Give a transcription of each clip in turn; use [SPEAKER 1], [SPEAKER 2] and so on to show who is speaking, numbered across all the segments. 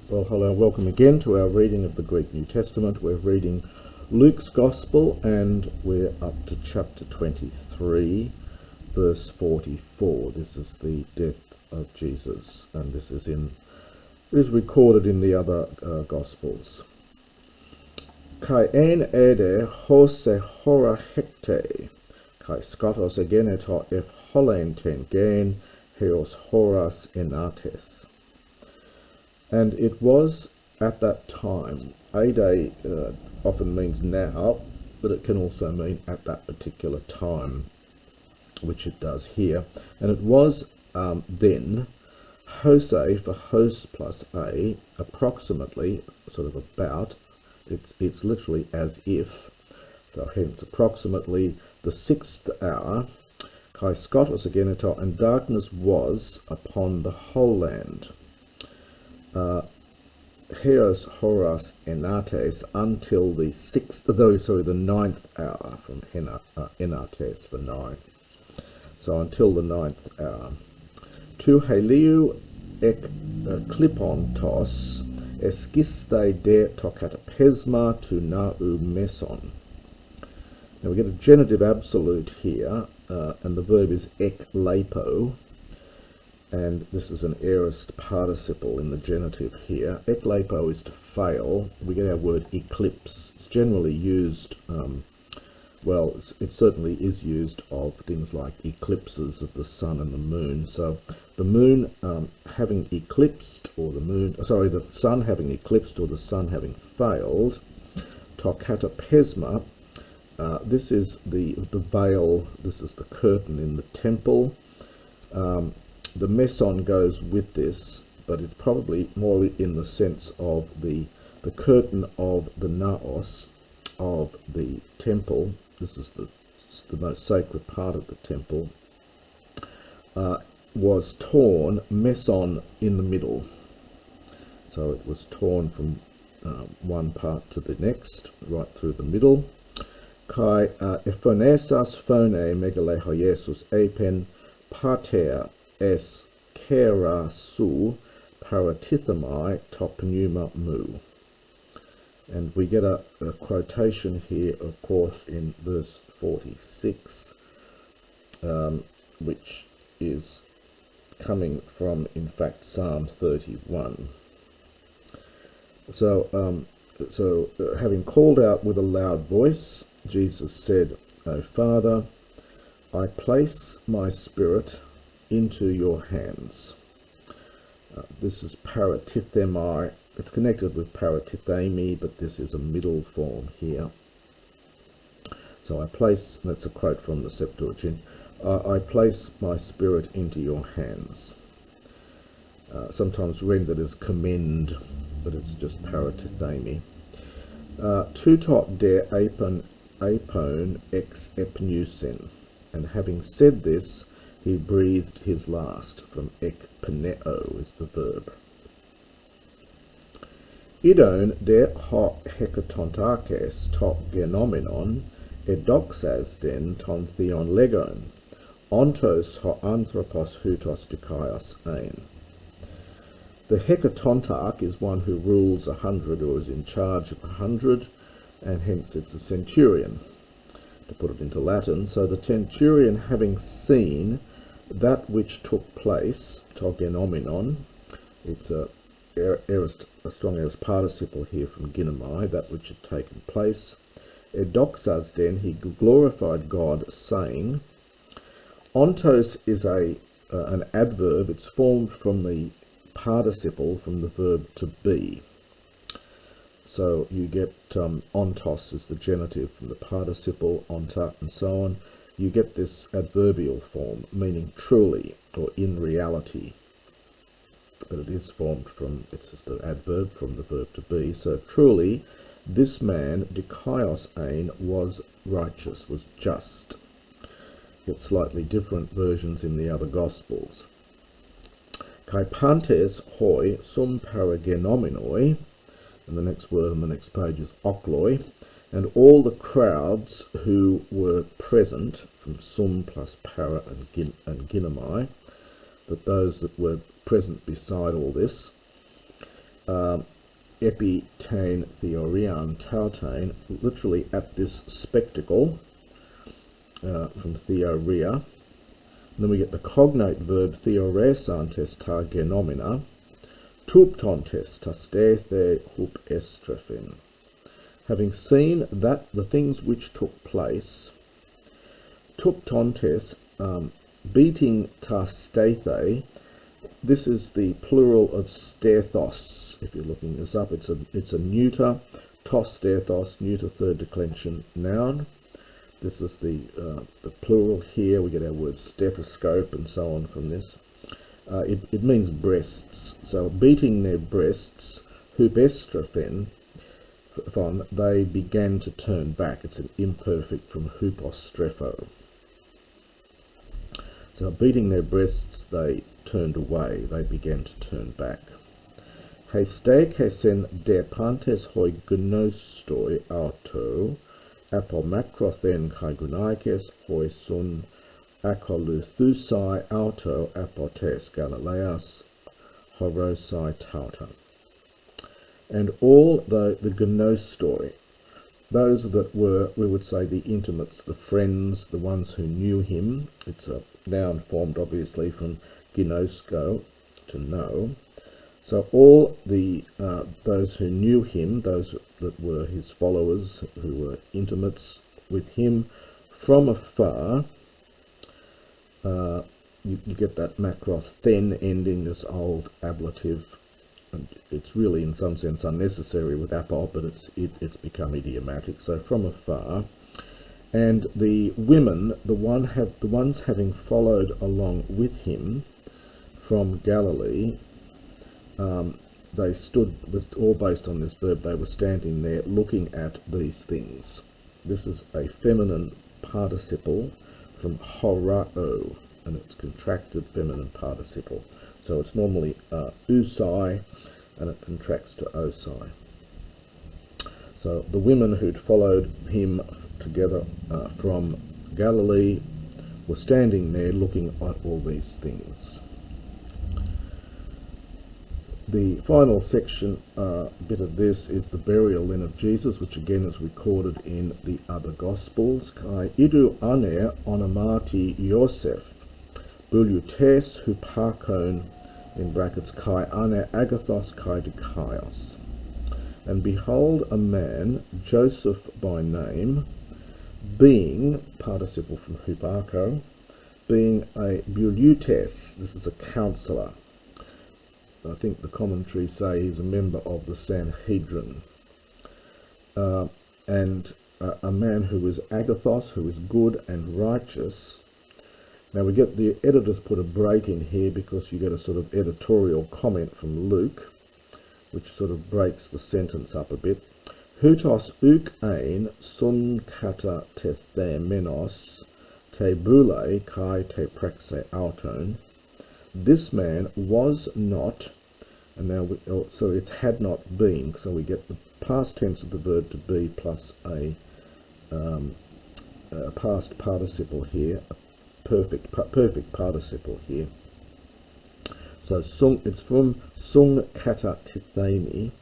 [SPEAKER 1] Well, hello, welcome again to our reading of the Greek New Testament. We're reading Luke's Gospel and we're up to chapter 23, verse 44. This is the death of Jesus, and it is recorded in the other Gospels. Kai en ede hose hora hecte, kai skotos egeneto ef holen ten gen, heos horas enates. And it was at that time. Ade often means now, but it can also mean at that particular time, which it does here. And it was then, hose for hos plus a, approximately, sort of about, it's literally as if, so hence approximately the 6th hour, kai skotos ageneto, and darkness was upon the whole land. Heos horas enates, until the the 9th hour, from enates for 9. So until the 9th hour. Tu heliu ek klipontos eskiste de tokatapesma tu nau meson. Now we get a genitive absolute here, and the verb is ek lepo. And this is an aorist participle in the genitive here. Eklepo is to fail. We get our word eclipse. It's generally used, it certainly is used of things like eclipses of the sun and the moon. So the moon having eclipsed, or the sun having eclipsed, or the sun having failed, tokatapesma, this is the veil, this is the curtain in the temple. The meson goes with this, but it's probably more in the sense of the curtain of the naos of the temple. This is the most sacred part of the temple. Was torn, meson in the middle. So it was torn from one part to the next, right through the middle. Kai ephonesas phone megaleho Jesus apen pater es kera su paratithemai top pneuma mu. And we get a quotation here, of course, in verse 46, which is coming from, in fact, Psalm 31. So, having called out with a loud voice, Jesus said, O Father, I place my spirit into your hands. This is paratithemai. It's connected with paratithemi, but this is a middle form here. So that's a quote from the Septuagint, I place my spirit into your hands. Sometimes rendered as commend, but it's just paratithemi. Tutot de apon ex epnusin. And having said this, he breathed his last, from ek peneo is the verb. Idon de ho hekatontakes top genomenon, edoxas den ton theon legon, ontos ho anthropos hutos dikaios ein. The hecatontarch is one who rules 100, or is in charge of 100, and hence it's a centurion, to put it into Latin. So the centurion, having seen that which took place, to genomenon, it's a strong aorist participle here from ginomai, that which had taken place. Edoxas den, he glorified God, saying. Ontos is an adverb. It's formed from the participle, from the verb to be. So you get ontos is the genitive from the participle, onta, and so on. You get this adverbial form, meaning truly, or in reality. But it is formed from, it's just an adverb from the verb to be. So truly, this man, dikaios ein, was righteous, was just. Get slightly different versions in the other Gospels. Kai pantes hoi sum paragenomenoi, and the next word on the next page is okloi, and all the crowds who were present, from sum plus para and ginomai, that those that were present beside all this, epitane theorian tautane, literally at this spectacle, from theoria. And then we get the cognate verb theoresantes ta genomina, tuptontes ta stethe hup estrephin. Having seen that the things which took place, tuptontes, beating ta stethe. This is the plural of stethos. If you're looking this up, it's a neuter, tos stethos, neuter third declension noun. This is the plural here. We get our word stethoscope and so on from this. It means breasts. So beating their breasts, hupestrophen, they began to turn back. It's an imperfect from hupostrepho. So beating their breasts, they turned away. They began to turn back. Hestekesen depantes hoi gnostoi auto, apomacrothen kai gunaikes hoi sun akoluthusai auto apotes Galileas horosai tauta. And all the gnostoi, those that were, we would say, the intimates, the friends, the ones who knew him. It's a noun formed obviously from ginosko, to know. So all the those who knew him, those that were his followers, who were intimates with him from afar, you get that macroth then ending, this old ablative. And it's really in some sense unnecessary with apo, but it's become idiomatic. So from afar, and the women, the ones having followed along with him from Galilee, they stood, was all based on this verb, they were standing there looking at these things. This is a feminine participle from horao, and it's contracted feminine participle. So it's normally usai, and it contracts to osai. So the women who'd followed him together from Galilee were standing there looking at all these things. The final section, bit of this, is the burial then of Jesus, which again is recorded in the other Gospels. Kai idu aner onomati Yosef, bulutes hupakon, in brackets, kai aner agathos kai dikaios. And behold, a man, Joseph by name, being, participle from hupako, being a bulutes, this is a counsellor. I think the commentaries say he's a member of the Sanhedrin. And a man who is agathos, who is good and righteous. Now we get, the editors put a break in here because you get a sort of editorial comment from Luke, which sort of breaks the sentence up a bit. Hutos uk ein sun kata menos te bule kai te praxe auton. This man was not, and now so it had not been, so we get the past tense of the verb to be plus a past participle here, a perfect participle here. So sung, it's from sung kata tithemi,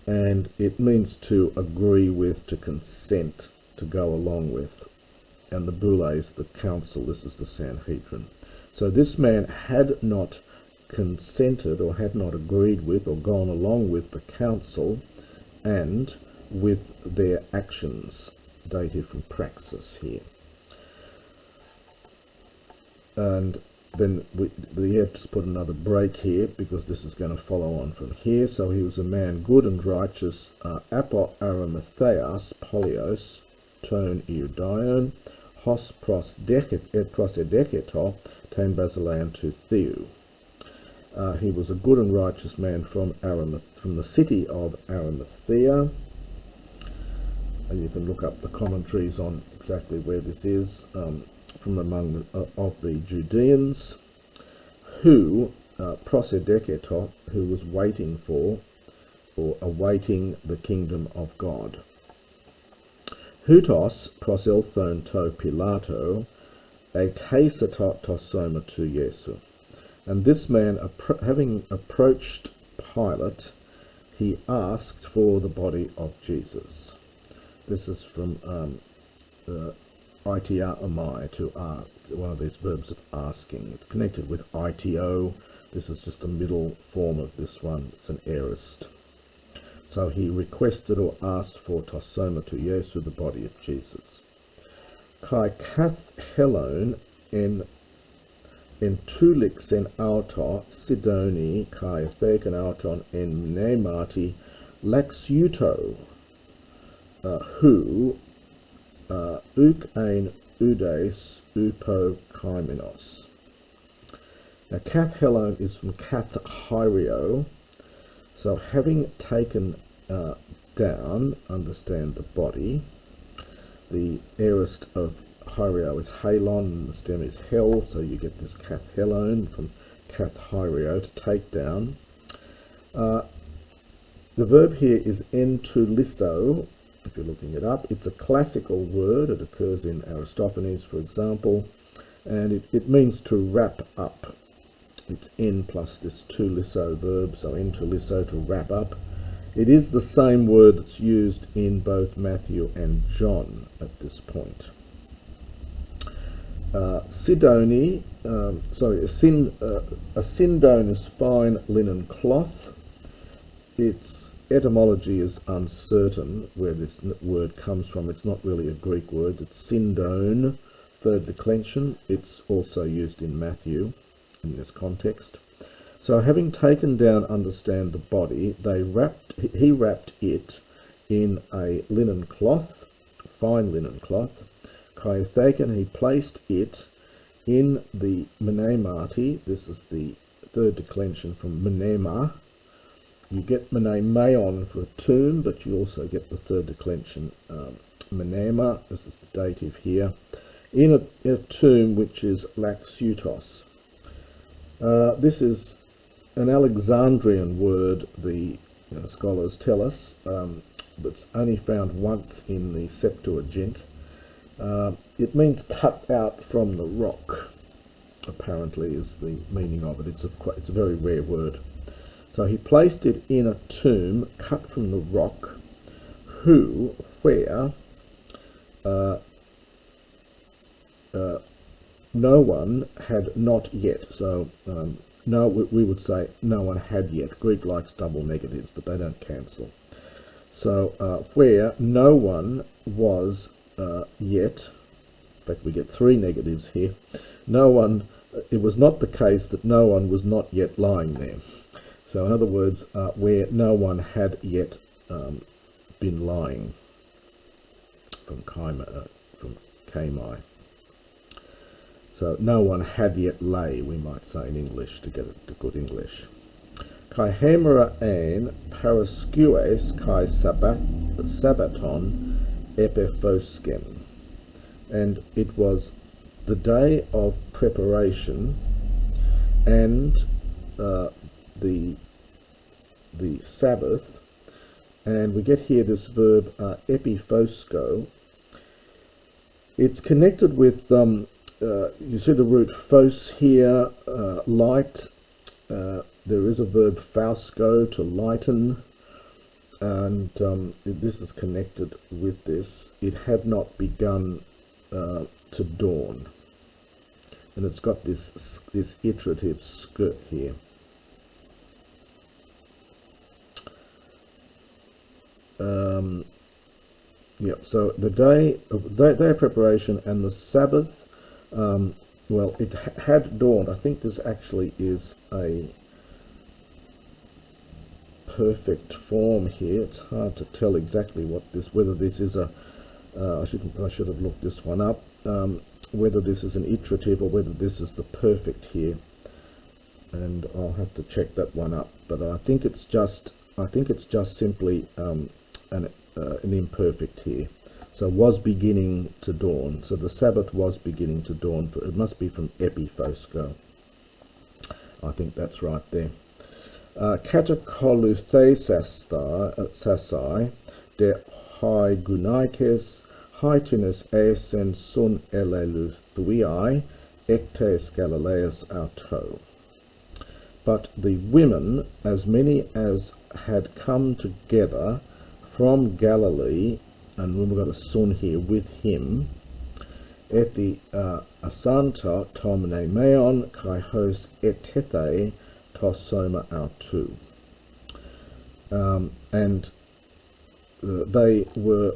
[SPEAKER 1] and it means to agree with, to consent, to go along with. And the bules, the council, this is the Sanhedrin. So this man had not consented or had not agreed with or gone along with the council and with their actions, dated from praxis here. And then we had to put another break here because this is going to follow on from here. So he was a man good and righteous, apo Arimatheas, polios, ton eudion, hos prosedeketo, ten basilean to Theou. He was a good and righteous man from the city of Arimathea. And you can look up the commentaries on exactly where this is, from among the Judeans, who prosedeketo, who was waiting for or awaiting the kingdom of God. Hutos proselthon to Pilato, a teisatot to soma to Jesu. And this man, having approached Pilate, he asked for the body of Jesus. This is from itiamai, to ask, one of these verbs of asking. It's connected with ito. This is just a middle form of this one. It's an aorist. So he requested or asked for to soma to Jesu, the body of Jesus. Kai kath helon en tulik en auto Sidoni kai theken auton en mnemati laxuto who uk ein udes upo kaimenos. Now kath helon is from kath hyrio. So having taken down, understand the body. The aorist of hyrio is halon, and the stem is hel, so you get this kath helon from kath hyrio, to take down. The verb here is entulisso, if you're looking it up. It's a classical word. It occurs in Aristophanes, for example, and it means to wrap up. It's en plus this tulisso verb, so entulisso, to wrap up. It is the same word that's used in both Matthew and John at this point. Sidoni, a sindone is fine linen cloth. Its etymology is uncertain where this word comes from. It's not really a Greek word. It's sindone, third declension. It's also used in Matthew in this context. So having taken down, understand the body, he wrapped it in a linen cloth, fine linen cloth. Kaithaken, he placed it in the mnemati. This is the third declension from mnema. You get mnemeon for a tomb, but you also get the third declension mnema. This is the dative here. In a tomb which is laxutos. This is an Alexandrian word, the scholars tell us, that's only found once in the Septuagint. It means cut out from the rock, apparently, is the meaning of it. It's a very rare word. So he placed it in a tomb cut from the rock, where no one had not yet. So no, we would say no one had yet. Greek likes double negatives, but they don't cancel. So where no one was yet. In fact, we get three negatives here. It was not the case that no one was not yet lying there. So in other words, where no one had yet been lying, from kaimai. So no one had yet lay, we might say in English, to get it to good English. Kai hemera ein paraskues kai sabaton epiphosken. And it was the day of preparation and the Sabbath, and we get here this verb epiphosko. It's connected with you see the root phos here, light. There is a verb phausko, to lighten, and this is connected with this. It had not begun to dawn, and it's got this iterative skirt here. So the day of preparation and the Sabbath. Well, it had dawned. I think this actually is a perfect form here. It's hard to tell exactly whether this is a. I should have looked this one up. Whether this is an iterative or whether this is the perfect here, and I'll have to check that one up. But I think it's just simply an imperfect here. So was beginning to dawn. So the Sabbath was beginning to dawn. It must be from epiphosko. I think that's right there. Katakoluthei sasai de hai gunaikes haitinis esen sun eleluthuiai ectes galileus auto. But the women, as many as had come together from Galilee, and we've got a son here, with him, ethi asanta tomnemeon kai hos etethe tosoma autu. And they were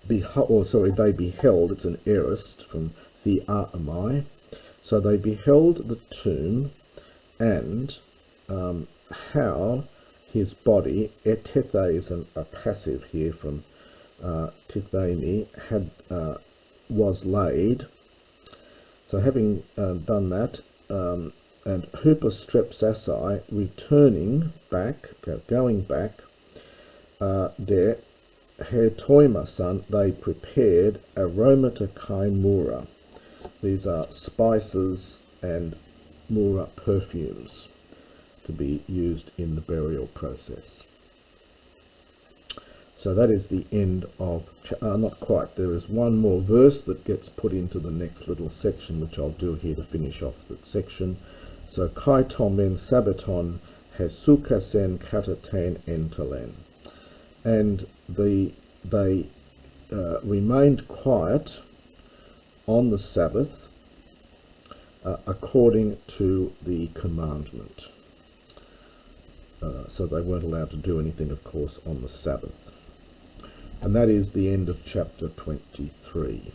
[SPEAKER 1] they beheld, it's an aorist from theaamai, so they beheld the tomb, and how his body, etethe is a passive here from tithemi, was laid. So having done that, and hypostrepsasai, returning back, going back, there, Hertoimasan, they prepared aromata kai mura. These are spices and mura perfumes to be used in the burial process. So that is the end of, not quite, there is one more verse that gets put into the next little section, which I'll do here to finish off that section. So, kai tomen sabaton hesukasen kataten entalen. And they remained quiet on the Sabbath according to the commandment. So they weren't allowed to do anything, of course, on the Sabbath. And that is the end of chapter 23.